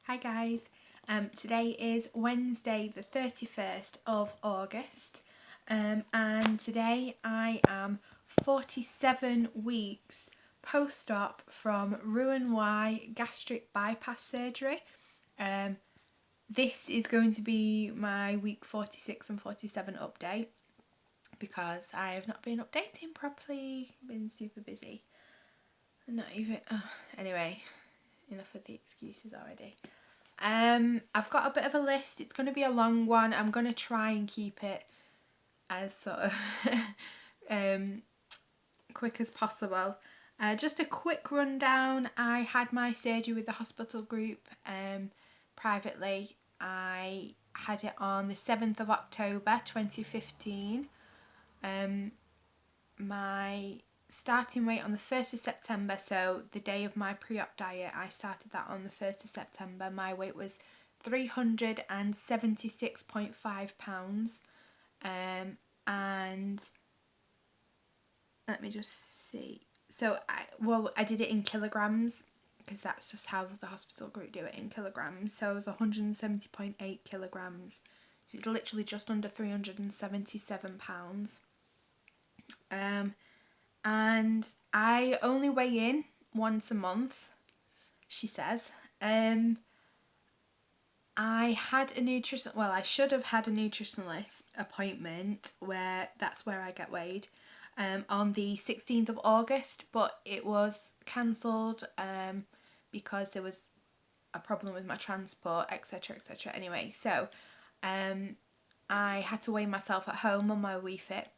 Hi guys, today is Wednesday the 31st of August and today I am 47 weeks post-op from RnY gastric bypass surgery. This is going to be my week 46 and 47 update because I have not been updating properly, been super busy. Anyway, enough of the excuses already. I've got a bit of a list. It's going to be a long one. I'm going to try and keep it as sort of quick as possible. Just a quick rundown. I had my surgery with the hospital group privately. I had it on the 7th of October 2015. My starting weight on the 1st of September, so the day of my pre-op diet, I started that on the 1st of September. My weight was 376.5 pounds, and let me just see. So I did it in kilograms because that's just how the hospital group do it, in kilograms. So it was 170.8 kilograms. It's literally just under 377 pounds. And I only weigh in once a month, she says. I had a I should have had a nutritionalist appointment that's where I get weighed on the 16th of August, but it was cancelled because there was a problem with my transport, etc, etc. Anyway, so I had to weigh myself at home on my Wii Fit.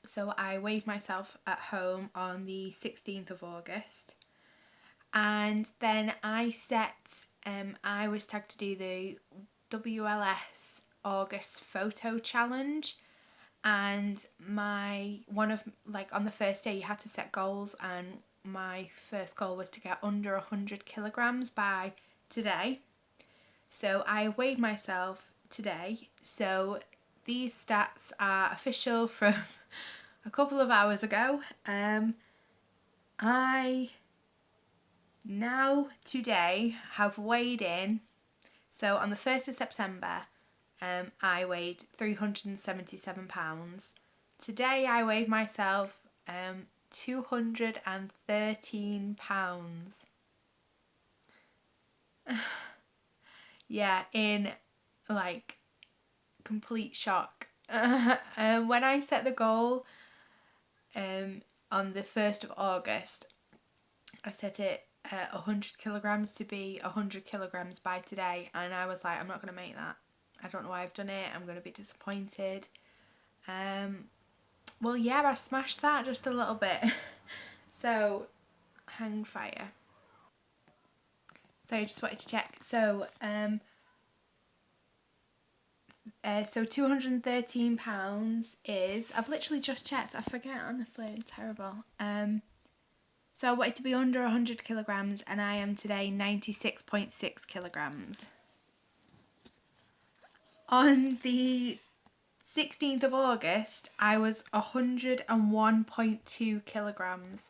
So I weighed myself at home on the 16th of August, and then I was tagged to do the WLS August photo challenge, and on the first day you had to set goals, and my first goal was to get under 100 kilograms by today. So I weighed myself today, so these stats are official from a couple of hours ago. I now today have weighed in. So on the 1st of September, I weighed 377 pounds. Today I weighed myself 213 pounds. Yeah, in complete shock. When I set the goal on the 1st of August, I set it 100 kilograms to be 100 kilograms by today, and I was like, I'm not going to make that. I don't know why I've done it. I'm going to be disappointed. Well, yeah, I smashed that just a little bit. So, hang fire. So I just wanted to check. So 213 pounds is, I've literally just checked, I forget, honestly, it's terrible. So I wanted to be under 100 kilograms, and I am today 96.6 kilograms. On the 16th of August, I was 101.2 kilograms.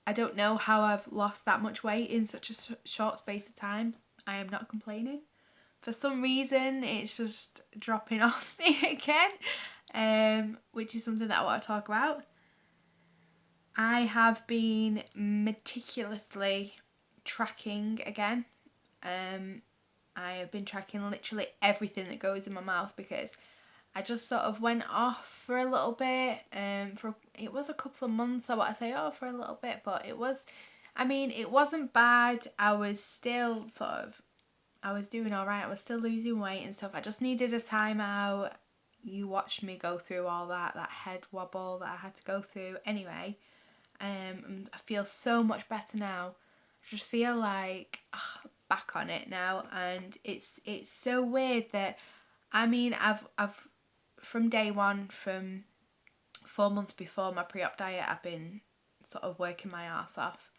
I don't know how I've lost that much weight in such a short space of time. I am not complaining. For some reason, it's just dropping off me again, which is something that I want to talk about. I have been meticulously tracking again. I have been tracking literally everything that goes in my mouth because I just sort of went off for a little bit. It was a couple of months, I want to say, for a little bit, but it wasn't bad. I was doing alright. I was still losing weight and stuff. I just needed a time out. You watched me go through all that head wobble that I had to go through. Anyway, I feel so much better now. I just feel like back on it now, and it's so weird that I've from day one, from 4 months before my pre-op diet, I've been sort of working my arse off.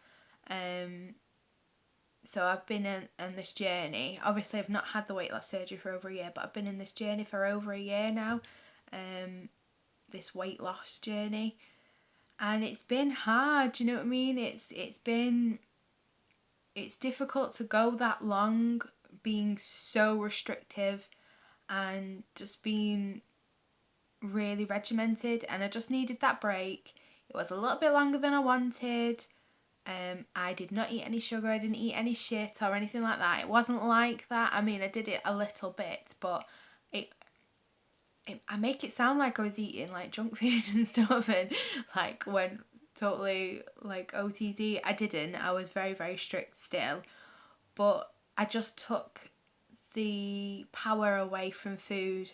So I've been on this journey. Obviously, I've not had the weight loss surgery for over a year, but I've been in this journey for over a year now. This weight loss journey, and it's been hard. Do you know what I mean? It's been it's difficult to go that long being so restrictive and just being really regimented, and I just needed that break. It was a little bit longer than I wanted. I did not eat any sugar, I didn't eat any shit or anything like that. It wasn't like that. I mean, I did it a little bit, but I make it sound like I was eating like junk food and stuff, and like when totally like OTD, I didn't. I was very, very strict still, but I just took the power away from food,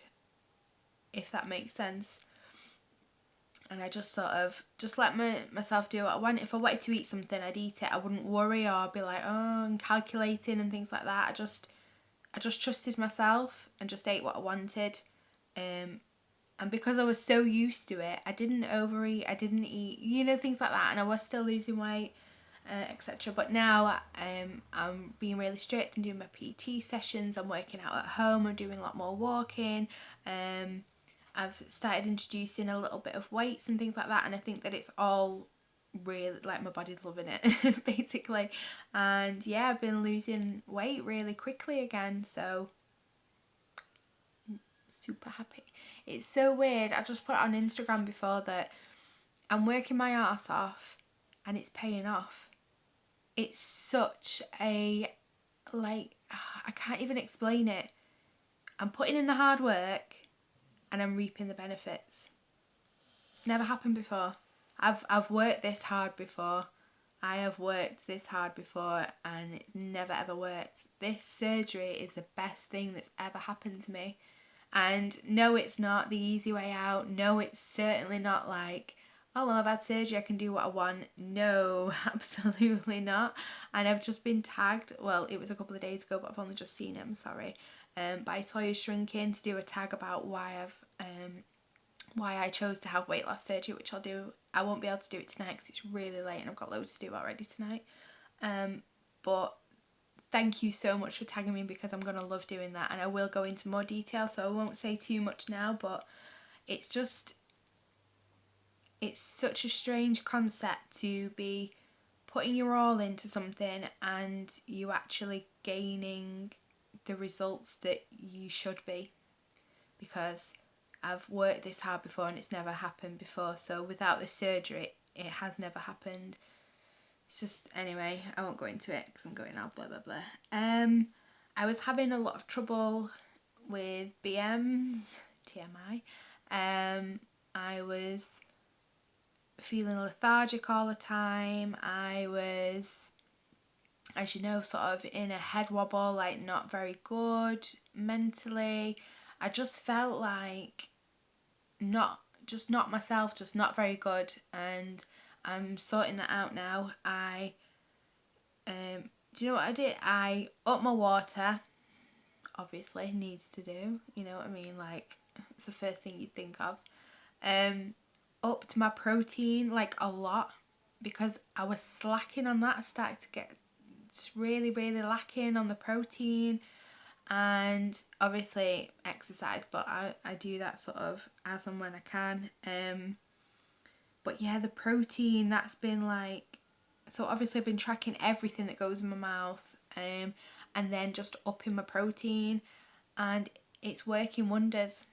if that makes sense. And I just sort of just let myself do what I want. If I wanted to eat something, I'd eat it. I wouldn't worry or be like, oh, I'm calculating and things like that. I just trusted myself and just ate what I wanted. And because I was so used to it, I didn't overeat, I didn't eat, things like that. And I was still losing weight, etc. But now I'm being really strict and doing my PT sessions. I'm working out at home. I'm doing a lot more walking. I've started introducing a little bit of weights and things like that, and I think that it's all really, like, my body's loving it basically. And yeah, I've been losing weight really quickly again, so super happy. It's so weird. I just put it on Instagram before that I'm working my ass off and it's paying off. It's such a, like, I can't even explain it. I'm putting in the hard work and I'm reaping the benefits. It's never happened before. I've worked this hard before. I have worked this hard before and it's never ever worked. This surgery is the best thing that's ever happened to me. And no, it's not the easy way out. No, it's certainly not like, oh, well, I've had surgery, I can do what I want. No, absolutely not. And I've just been tagged, well, it was a couple of days ago, but I've only just seen it, I'm sorry, by Toya Shrinking to do a tag about why I chose to have weight loss surgery, which I'll do. I won't be able to do it tonight because it's really late and I've got loads to do already tonight. But thank you so much for tagging me, because I'm going to love doing that, and I will go into more detail, so I won't say too much now, but it's such a strange concept to be putting your all into something and you actually gaining the results that you should be, because I've worked this hard before and it's never happened before. So without this surgery, it has never happened. It's just, anyway, I won't go into it because I'm going out, blah, blah, blah. I was having a lot of trouble with BMs, TMI. I was feeling lethargic all the time. I was, as you know, sort of in a head wobble, like not very good mentally. I just felt like not myself, just not very good, and I'm sorting that out now. Do you know what I did? I upped my water, obviously, needs to do, you know what I mean, like, it's the first thing you'd think of. Upped my protein, like, a lot, because I was slacking on that. I started to get really, really lacking on the protein, and obviously exercise, but I do that sort of as and when I can. But yeah, the protein, that's been like, so obviously I've been tracking everything that goes in my mouth, and then just upping my protein, and it's working wonders.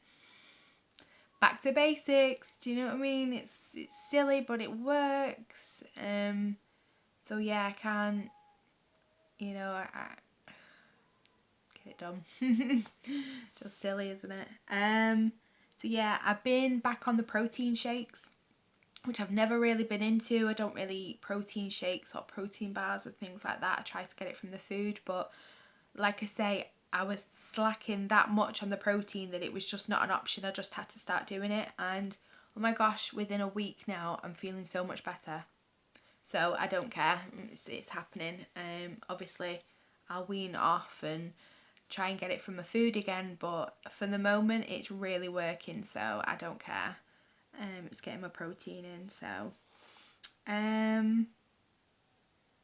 Back to basics, do you know what I mean? It's silly, but it works. So yeah, I can't, I get it done. Just silly, isn't it? So yeah, I've been back on the protein shakes, which I've never really been into. I don't really eat protein shakes or protein bars and things like that. I try to get it from the food, but like I say, I was slacking that much on the protein that it was just not an option. I just had to start doing it, and oh my gosh, within a week now I'm feeling so much better. So I don't care, it's happening. Obviously I'll wean off and try and get it from my food again, but for the moment it's really working, so I don't care. It's getting my protein in, so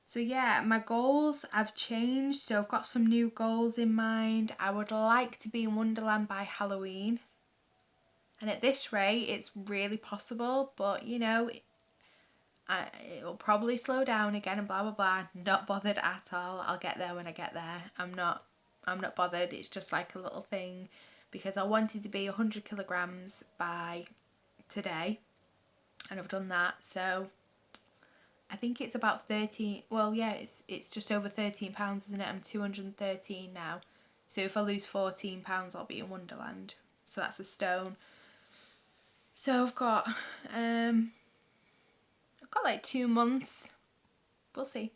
so yeah, my goals have changed. So I've got some new goals in mind. I would like to be in Wonderland by Halloween, and at this rate it's really possible, but It'll probably slow down again and blah blah blah. Not bothered at all. I'll get there when I get there. I'm not bothered. It's just like a little thing because I wanted to be 100 kilograms by today, and I've done that. So I think it's about 13. Well, yeah, it's just over 13 pounds, isn't it? I'm 213 now. So if I lose 14 pounds, I'll be in Wonderland. So that's a stone. So I've got like 2 months. We'll see.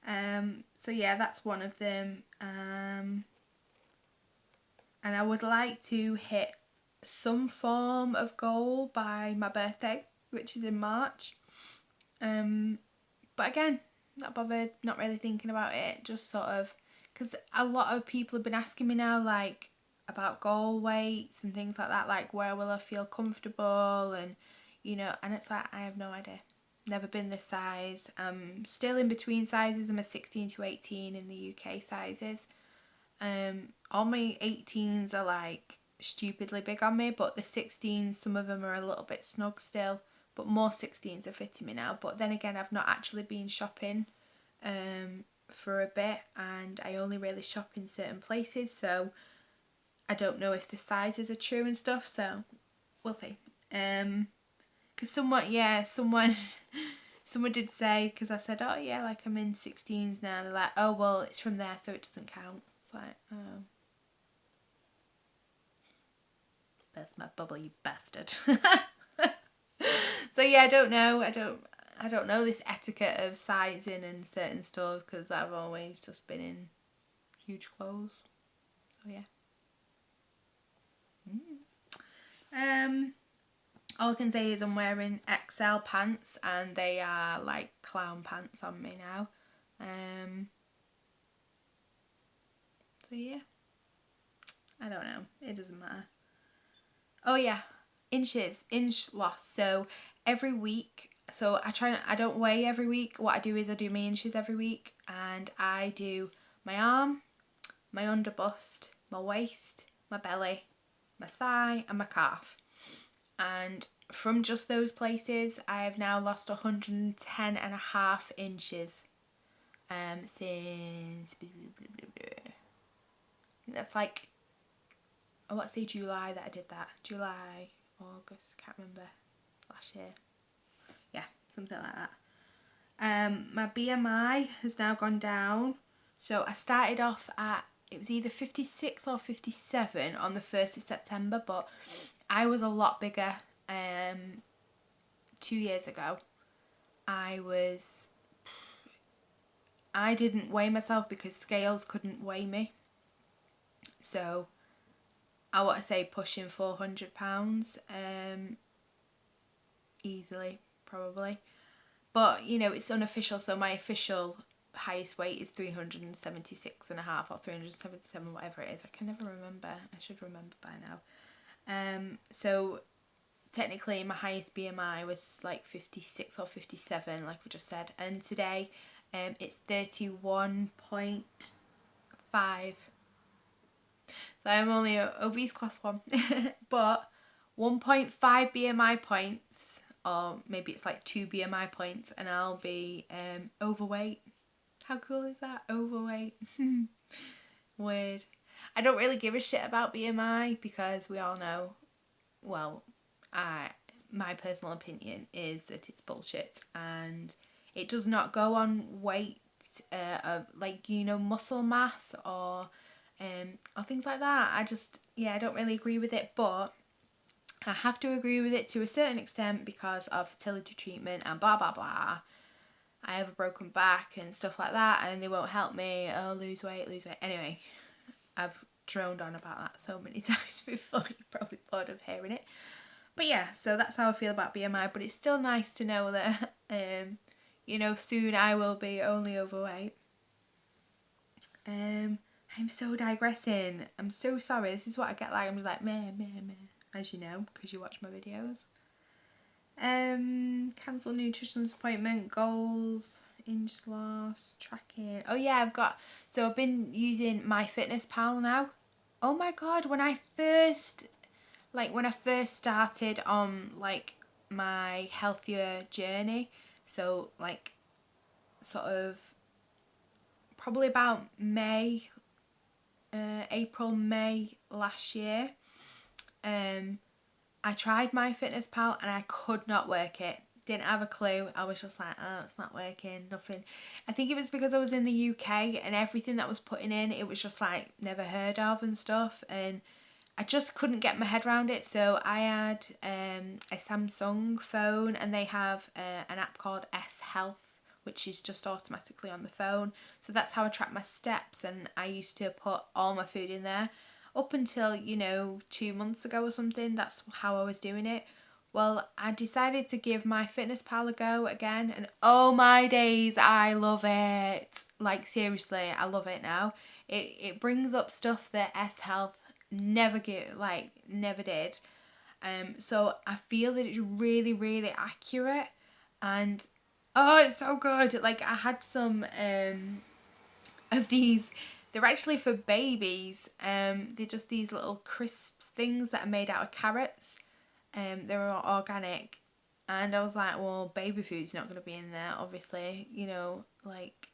So yeah, that's one of them. And I would like to hit some form of goal by my birthday, which is in March. But again, not bothered, not really thinking about it, just sort of, because a lot of people have been asking me now, like, about goal weights and things like that, like, where will I feel comfortable, and, you know, and it's like, I have no idea. Never been this size. I'm still in between sizes. I'm a 16 to 18 in the UK sizes. All my 18s are, like, stupidly big on me, but the 16s, some of them are a little bit snug still. But more 16s are fitting me now. But then again, I've not actually been shopping for a bit, and I only really shop in certain places, so I don't know if the sizes are true and stuff, so we'll see. Because someone did say, because I said, oh yeah, like I'm in 16s now, they're like, oh well, it's from there, so it doesn't count. It's like, oh. Burst my bubble, you bastard. So yeah, I don't know. I don't know this etiquette of sizing in certain stores because I've always just been in huge clothes. So yeah. All I can say is I'm wearing XL pants and they are like clown pants on me now. So yeah. I don't know. It doesn't matter. Oh yeah. Inch loss. So every week, so I don't weigh every week. What I do is I do my inches every week, and I do my arm, my underbust, my waist, my belly, my thigh and my calf. And from just those places, I have now lost 110 and a half inches since, that's like, I want to say July that I did that. July, August, can't remember, last year. Yeah, something like that. My BMI has now gone down. So I started off at, it was either 56 or 57 on the 1st of September, but I was a lot bigger 2 years ago. I didn't weigh myself because scales couldn't weigh me. So I want to say pushing 400 pounds easily, probably. But, you know, it's unofficial, so my official highest weight is 376 and a half or 377, whatever it is. I can never remember. I should remember by now. So technically my highest BMI was like 56 or 57, like we just said. And today it's 31.5. So I'm only obese class 1. But 1.5 BMI points, or maybe it's like 2 BMI points, and I'll be overweight. How cool is that? Overweight. Weird. I don't really give a shit about BMI because we all know, well, my personal opinion is that it's bullshit, and it does not go on weight of, like, you know, muscle mass or things like that. I don't really agree with it, but I have to agree with it to a certain extent because of fertility treatment and blah blah blah. I have a broken back and stuff like that, and they won't help me. Oh, lose weight. Anyway, I've droned on about that so many times before. You probably bored of hearing it. But yeah, so that's how I feel about BMI. But it's still nice to know that, you know, soon I will be only overweight. I'm so digressing. I'm so sorry. This is what I get like. I'm just like, meh, as you know, because you watch my videos. Cancel nutritionist appointment, goals, inch loss, tracking. Oh yeah, I've been using MyFitnessPal now. Oh my god, when I first started on, like, my healthier journey. So like sort of probably about April, May last year, I tried MyFitnessPal and I could not work it. Didn't have a clue. I was just like, oh, it's not working, nothing. I think it was because I was in the UK and everything that was putting in, it was just like never heard of and stuff. And I just couldn't get my head around it. So I had a Samsung phone, and they have an app called S Health, which is just automatically on the phone. So that's how I track my steps, and I used to put all my food in there. Up until, 2 months ago or something, that's how I was doing it. Well, I decided to give MyFitnessPal a go again, and oh my days, I love it. Like, seriously, I love it now. It brings up stuff that S Health never did. So I feel that it's really, really accurate, and oh, it's so good. Like, I had some of these. They're actually for babies. They're just these little crisp things that are made out of carrots. They're all organic, and I was like, well, baby food's not going to be in there, obviously, like,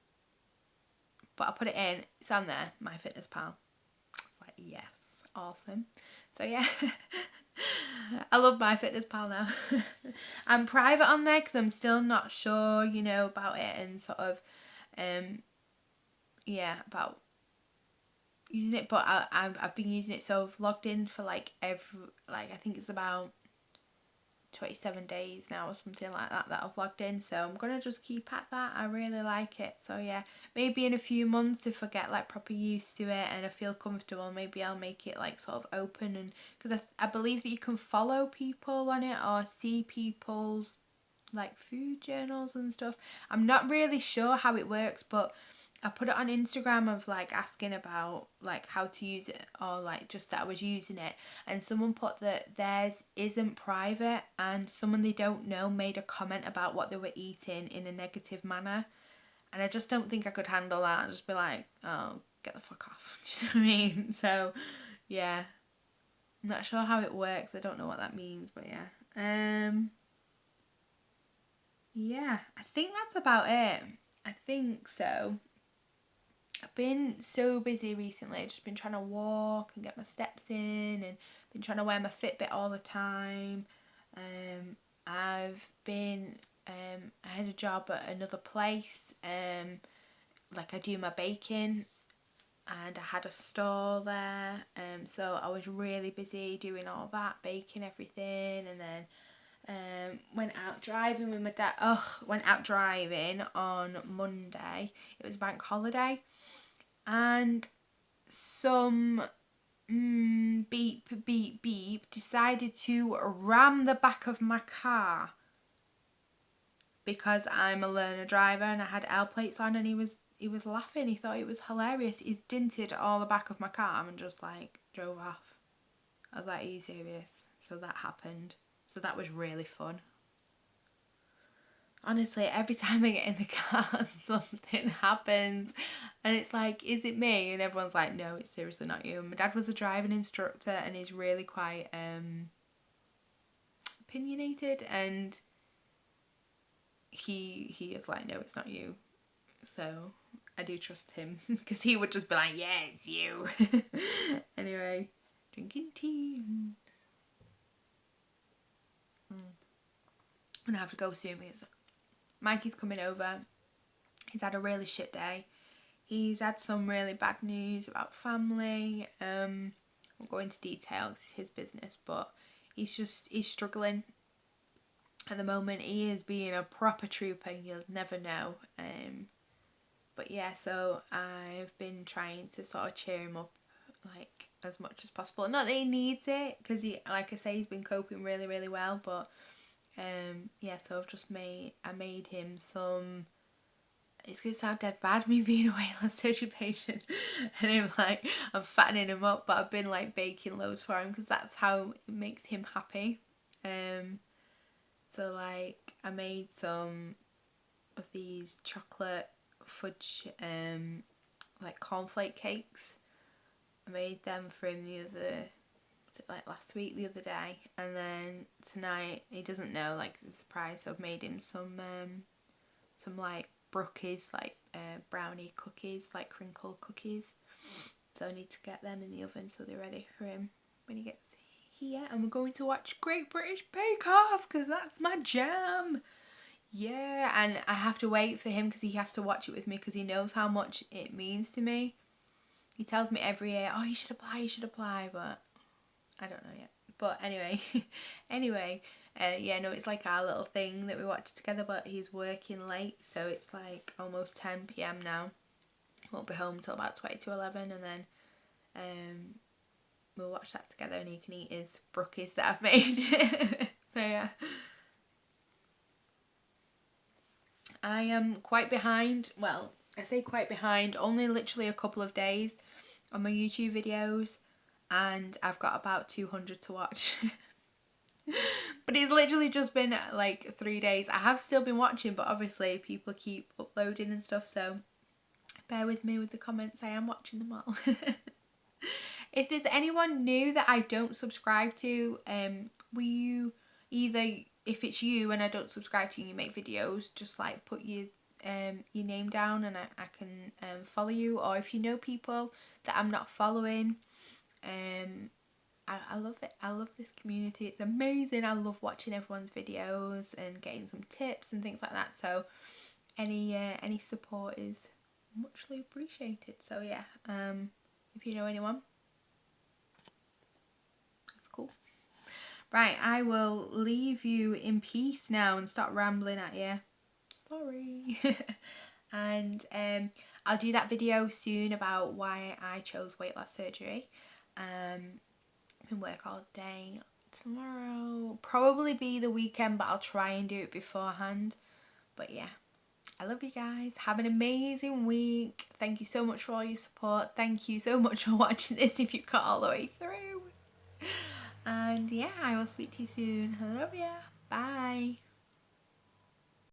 but I put it in, it's on there, MyFitnessPal. It's like, yes, awesome. So yeah, I love MyFitnessPal now. I'm private on there because I'm still not sure, about it, and sort of, about using it, but I've been using it, so I've logged in for I think it's about 27 days now or something like that I've logged in, so I'm gonna just keep at that. I really like it. So yeah, maybe in a few months, if I get like proper used to it and I feel comfortable, maybe I'll make it like sort of open, and because I believe that you can follow people on it or see people's like food journals and stuff. I'm not really sure how it works, but I put it on Instagram of like asking about like how to use it, or like just that I was using it, and someone put that theirs isn't private, and someone they don't know made a comment about what they were eating in a negative manner, and I just don't think I could handle that. I'd just be like, oh, get the fuck off. Do you know what I mean? So yeah, I'm not sure how it works. I don't know what that means, but yeah. Yeah, I think that's about it. I think so. I've been so busy recently. I've just been trying to walk and get my steps in, and been trying to wear my Fitbit all the time. I've been I had a job at another place. Like I do my baking, and I had a store there. So I was really busy doing all that, baking everything, and then went out driving with my dad. Went out driving on Monday. It was bank holiday, and some beep beep beep decided to ram the back of my car because I'm a learner driver and I had L plates on, and he was laughing. He thought it was hilarious. He's dented all the back of my car and just like drove off. I was like, are you serious? So that happened. So that was really fun. Honestly, every time I get in the car, something happens, and it's like, is it me? And everyone's like, no, it's seriously not you. And my dad was a driving instructor, and he's really quite opinionated, and he is like, no, it's not you. So I do trust him, because he would just be like, yeah, it's you. Anyway, drinking tea. I'm gonna have to go soon because Mikey's coming over. He's had a really shit day. He's had some really bad news about family. I won't go into detail, it's his business, but he's struggling at the moment. He is being a proper trooper, you'll never know. But yeah, so I've been trying to sort of cheer him up like as much as possible. Not that he needs it, because he, like I say, he's been coping really, really well, but yeah, so I made him some, it's gonna sound dead bad me being a weight loss surgery patient and I'm fattening him up, but I've been like baking loads for him because that's how it makes him happy. So like I made some of these chocolate fudge like cornflake cakes. I made them for him the was it like last week, the other day, and then tonight he doesn't know, like it's a surprise, so I've made him some like brookies, like brownie cookies, like crinkle cookies, so I need to get them in the oven so they're ready for him when he gets here. And we're going to watch Great British Bake Off because that's my jam. Yeah, and I have to wait for him because he has to watch it with me because he knows how much it means to me. He tells me every year, oh, you should apply, but I don't know yet. But anyway, yeah, no, it's like our little thing that we watch together, but he's working late, so it's like almost 10 p.m. now. Won't be home till about 20 to 11, and then we'll watch that together and he can eat his brookies that I've made. So yeah. I am quite behind, well, I say quite behind, only literally a couple of days on my YouTube videos, and I've got about 200 to watch. But it's literally just been like 3 days. I have still been watching, but obviously people keep uploading and stuff, so bear with me with the comments. I am watching them all. If there's anyone new that I don't subscribe to, will you either, if it's you and I don't subscribe to you, you make videos, just like put your name down and I can follow you, or if you know people that I'm not following, I love it. I love this community. It's amazing. I love watching everyone's videos and getting some tips and things like that. So any support is muchly appreciated. So yeah, if you know anyone, that's cool. Right, I will leave you in peace now and stop rambling at you. Sorry. And I'll do that video soon about why I chose weight loss surgery. I'm in work all day tomorrow. Probably be the weekend, but I'll try and do it beforehand. But yeah, I love you guys. Have an amazing week. Thank you so much for all your support. Thank you so much for watching this if you got all the way through. And yeah, I will speak to you soon. I love ya. Bye.